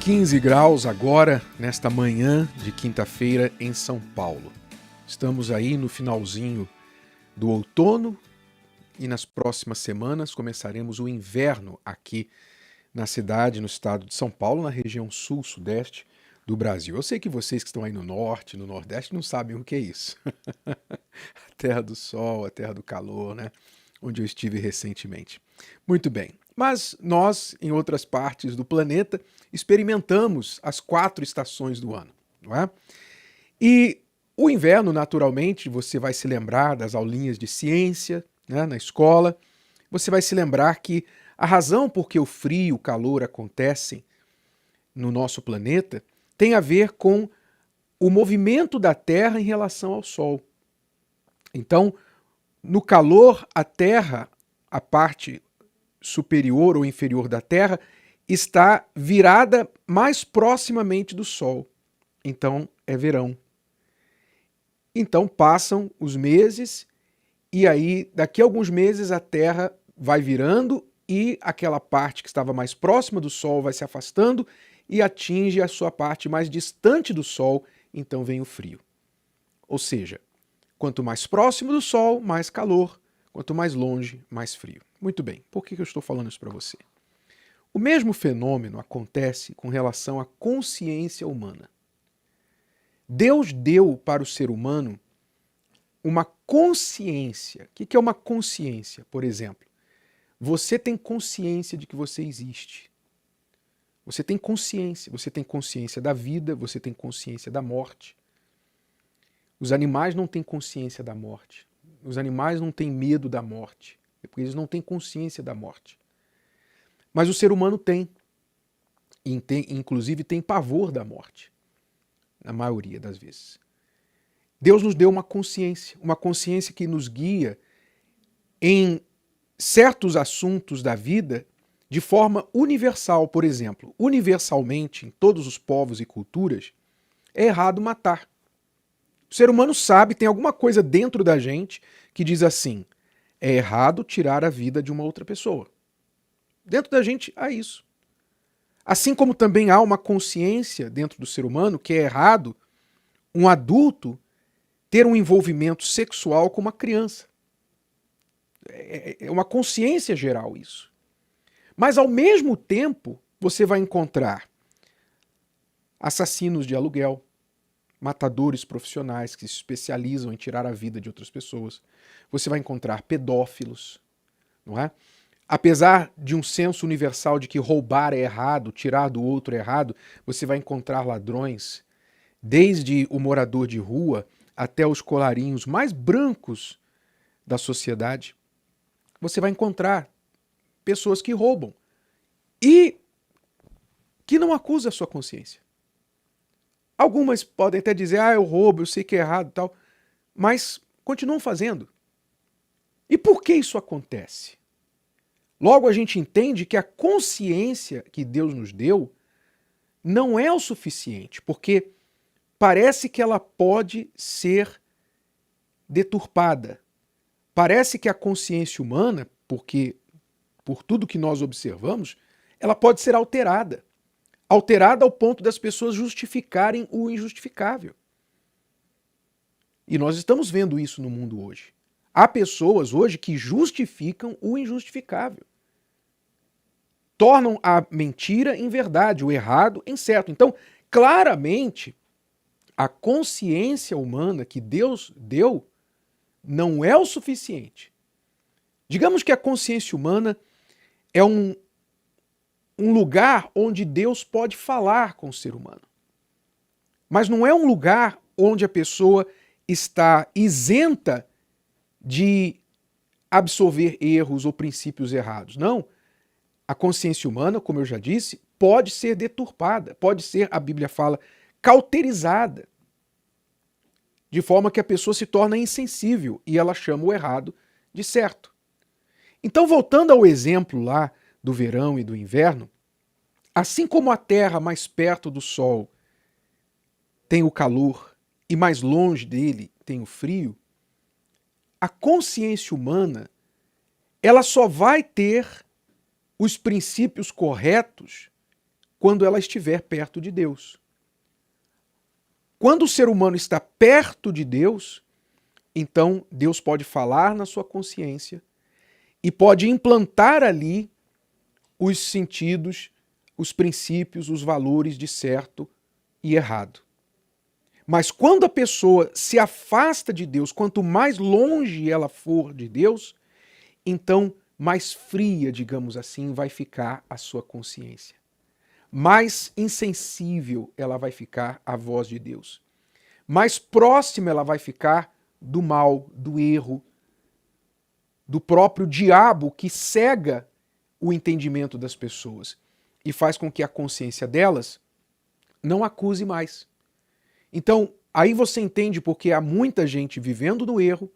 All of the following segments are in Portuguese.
15 graus agora, nesta manhã de quinta-feira em São Paulo. Estamos aí no finalzinho do outono e nas próximas semanas começaremos o inverno aqui na cidade, no estado de São Paulo, na região sul-sudeste do Brasil. Eu sei que vocês que estão aí no norte, no nordeste, não sabem o que é isso. A terra do sol, a terra do calor, né? Onde eu estive recentemente. Muito bem. Mas nós, em outras partes do planeta, experimentamos as 4 estações do ano, não é? E o inverno, naturalmente, você vai se lembrar das aulinhas de ciência, né, na escola. Você vai se lembrar que a razão por que o frio e o calor acontecem no nosso planeta tem a ver com o movimento da Terra em relação ao Sol. Então, no calor, a Terra, a parte superior ou inferior da Terra, está virada mais proximamente do Sol. Então, é verão. Então, passam os meses e aí, daqui a alguns meses, a Terra vai virando e aquela parte que estava mais próxima do Sol vai se afastando e atinge a sua parte mais distante do Sol, então vem o frio. Ou seja, quanto mais próximo do Sol, mais calor. Quanto mais longe, mais frio. Muito bem, por que eu estou falando isso para você? O mesmo fenômeno acontece com relação à consciência humana. Deus deu para o ser humano uma consciência. O que é uma consciência, por exemplo? Você tem consciência de que você existe. Você tem consciência da vida, você tem consciência da morte. Os animais não têm consciência da morte. Os animais não têm medo da morte, porque eles não têm consciência da morte. Mas o ser humano tem. Inclusive tem pavor da morte, na maioria das vezes. Deus nos deu uma consciência que nos guia em certos assuntos da vida de forma universal. Por exemplo, universalmente, em todos os povos e culturas, é errado matar. O ser humano sabe, tem alguma coisa dentro da gente que diz assim, é errado tirar a vida de uma outra pessoa. Dentro da gente há isso. Assim como também há uma consciência dentro do ser humano que é errado um adulto ter um envolvimento sexual com uma criança. É uma consciência geral isso. Mas ao mesmo tempo você vai encontrar assassinos de aluguel, matadores profissionais que se especializam em tirar a vida de outras pessoas. Você vai encontrar pedófilos, não é? Apesar de um senso universal de que roubar é errado, tirar do outro é errado, você vai encontrar ladrões, desde o morador de rua até os colarinhos mais brancos da sociedade. Você vai encontrar pessoas que roubam e que não acusam a sua consciência. Algumas podem até dizer, eu roubo, eu sei que é errado e tal, mas continuam fazendo. E por que isso acontece? Logo a gente entende que a consciência que Deus nos deu não é o suficiente, porque parece que ela pode ser deturpada. Parece que a consciência humana, porque por tudo que nós observamos, ela pode ser alterada. Alterada ao ponto das pessoas justificarem o injustificável. E nós estamos vendo isso no mundo hoje. Há pessoas hoje que justificam o injustificável. Tornam a mentira em verdade, o errado em certo. Então, claramente, a consciência humana que Deus deu não é o suficiente. Digamos que a consciência humana é um lugar onde Deus pode falar com o ser humano. Mas não é um lugar onde a pessoa está isenta de absorver erros ou princípios errados. Não. A consciência humana, como eu já disse, pode ser deturpada, pode ser, a Bíblia fala, cauterizada, de forma que a pessoa se torna insensível e ela chama o errado de certo. Então, voltando ao exemplo lá do verão e do inverno, assim como a Terra mais perto do Sol tem o calor e mais longe dele tem o frio, a consciência humana ela só vai ter os princípios corretos quando ela estiver perto de Deus. Quando o ser humano está perto de Deus, então Deus pode falar na sua consciência e pode implantar ali os sentidos, os princípios, os valores de certo e errado. Mas quando a pessoa se afasta de Deus, quanto mais longe ela for de Deus, então mais fria, digamos assim, vai ficar a sua consciência. Mais insensível ela vai ficar à voz de Deus. Mais próxima ela vai ficar do mal, do erro, do próprio diabo que cega o entendimento das pessoas e faz com que a consciência delas não acuse mais. Então, aí você entende porque há muita gente vivendo no erro,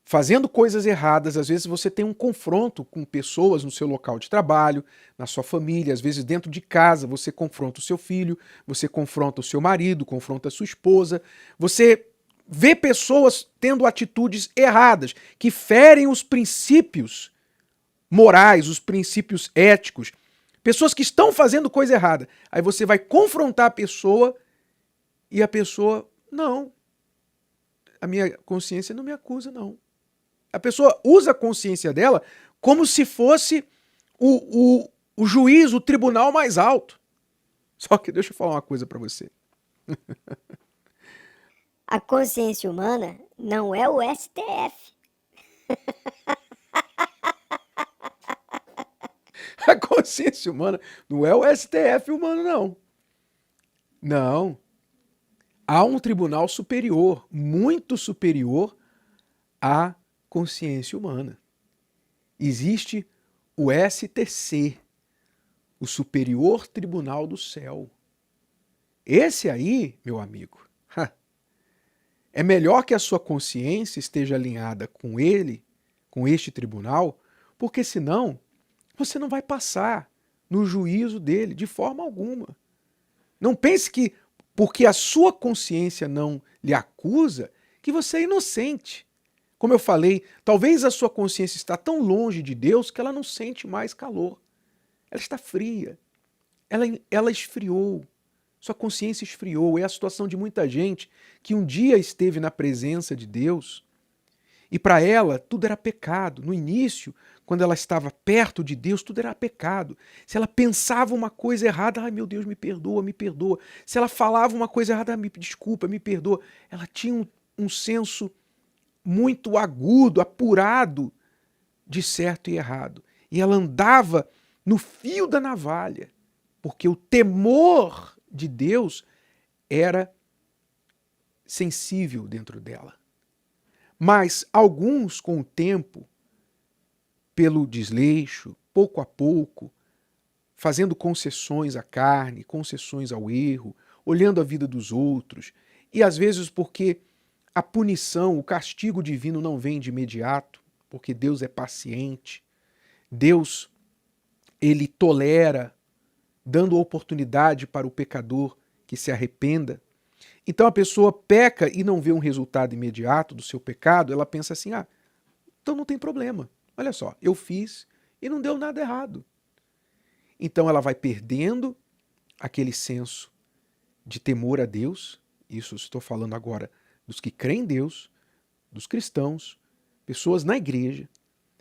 fazendo coisas erradas. Às vezes você tem um confronto com pessoas no seu local de trabalho, na sua família, às vezes dentro de casa você confronta o seu filho, você confronta o seu marido, confronta a sua esposa, você vê pessoas tendo atitudes erradas, que ferem os princípios morais, os princípios éticos, pessoas que estão fazendo coisa errada. Aí você vai confrontar a pessoa e a pessoa, não, a minha consciência não me acusa, não. A pessoa usa a consciência dela como se fosse o juiz, o tribunal mais alto. Só que deixa eu falar uma coisa para você. A consciência humana não é o STF. A consciência humana não é o STF humano, não. Não. Há um tribunal superior, muito superior à consciência humana. Existe o STC, o Superior Tribunal do Céu. Esse aí, meu amigo, é melhor que a sua consciência esteja alinhada com ele, com este tribunal, porque senão você não vai passar no juízo dele de forma alguma. Não pense que porque a sua consciência não lhe acusa, que você é inocente. Como eu falei, talvez a sua consciência está tão longe de Deus que ela não sente mais calor. Ela está fria. Ela esfriou. Sua consciência esfriou. É a situação de muita gente que um dia esteve na presença de Deus e para ela tudo era pecado. No início, quando ela estava perto de Deus, tudo era pecado. Se ela pensava uma coisa errada, ai meu Deus, me perdoa, me perdoa. Se ela falava uma coisa errada, me desculpa, me perdoa. Ela tinha um senso muito agudo, apurado de certo e errado. E ela andava no fio da navalha, porque o temor de Deus era sensível dentro dela. Mas alguns, com o tempo, pelo desleixo, pouco a pouco, fazendo concessões à carne, concessões ao erro, olhando a vida dos outros, e às vezes porque a punição, o castigo divino não vem de imediato, porque Deus é paciente, Deus, ele tolera, dando oportunidade para o pecador que se arrependa. Então a pessoa peca e não vê um resultado imediato do seu pecado, ela pensa assim, então não tem problema. Olha só, eu fiz e não deu nada errado. Então ela vai perdendo aquele senso de temor a Deus, isso estou falando agora dos que creem em Deus, dos cristãos, pessoas na igreja,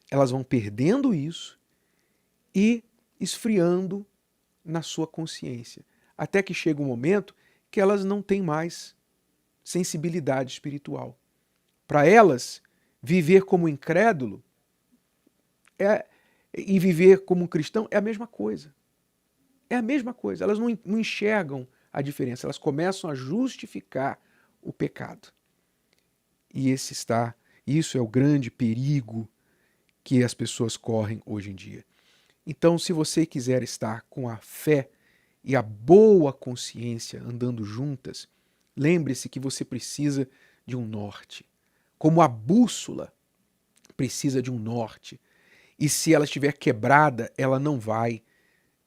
elas vão perdendo isso e esfriando na sua consciência, até que chega um momento que elas não têm mais sensibilidade espiritual. Para elas, viver como incrédulo e viver como cristão é a mesma coisa. É a mesma coisa. Elas não enxergam a diferença. Elas começam a justificar o pecado. E isso é o grande perigo que as pessoas correm hoje em dia. Então, se você quiser estar com a fé e a boa consciência andando juntas, lembre-se que você precisa de um norte. Como a bússola precisa de um norte. E se ela estiver quebrada, ela não vai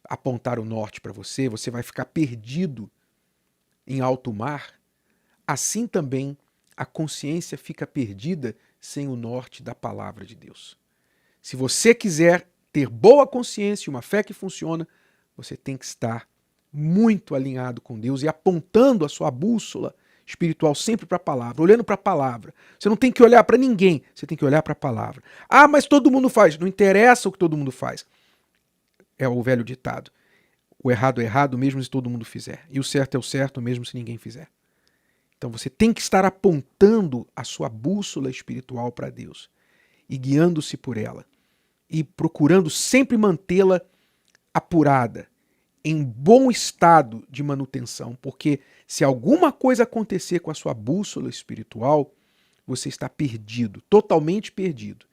apontar o norte para você, você vai ficar perdido em alto mar. Assim também a consciência fica perdida sem o norte da palavra de Deus. Se você quiser ter boa consciência e uma fé que funciona, Você tem que estar muito alinhado com Deus e apontando a sua bússola espiritual sempre para a palavra, olhando para a palavra. Você não tem que olhar para ninguém, você tem que olhar para a palavra. Ah, mas todo mundo faz. Não interessa o que todo mundo faz. É o velho ditado. O errado é errado mesmo se todo mundo fizer. E o certo é o certo mesmo se ninguém fizer. Então você tem que estar apontando a sua bússola espiritual para Deus e guiando-se por ela e procurando sempre mantê-la apurada, em bom estado de manutenção, porque se alguma coisa acontecer com a sua bússola espiritual, você está perdido, totalmente perdido.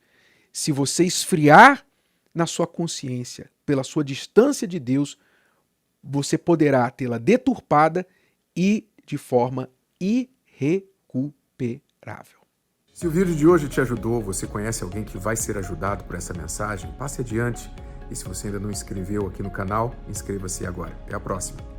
Se você esfriar na sua consciência pela sua distância de Deus, você poderá tê-la deturpada e de forma irrecuperável. Se o vídeo de hoje te ajudou, você conhece alguém que vai ser ajudado por essa mensagem, passe adiante. E se você ainda não inscreveu aqui no canal, inscreva-se agora. Até a próxima.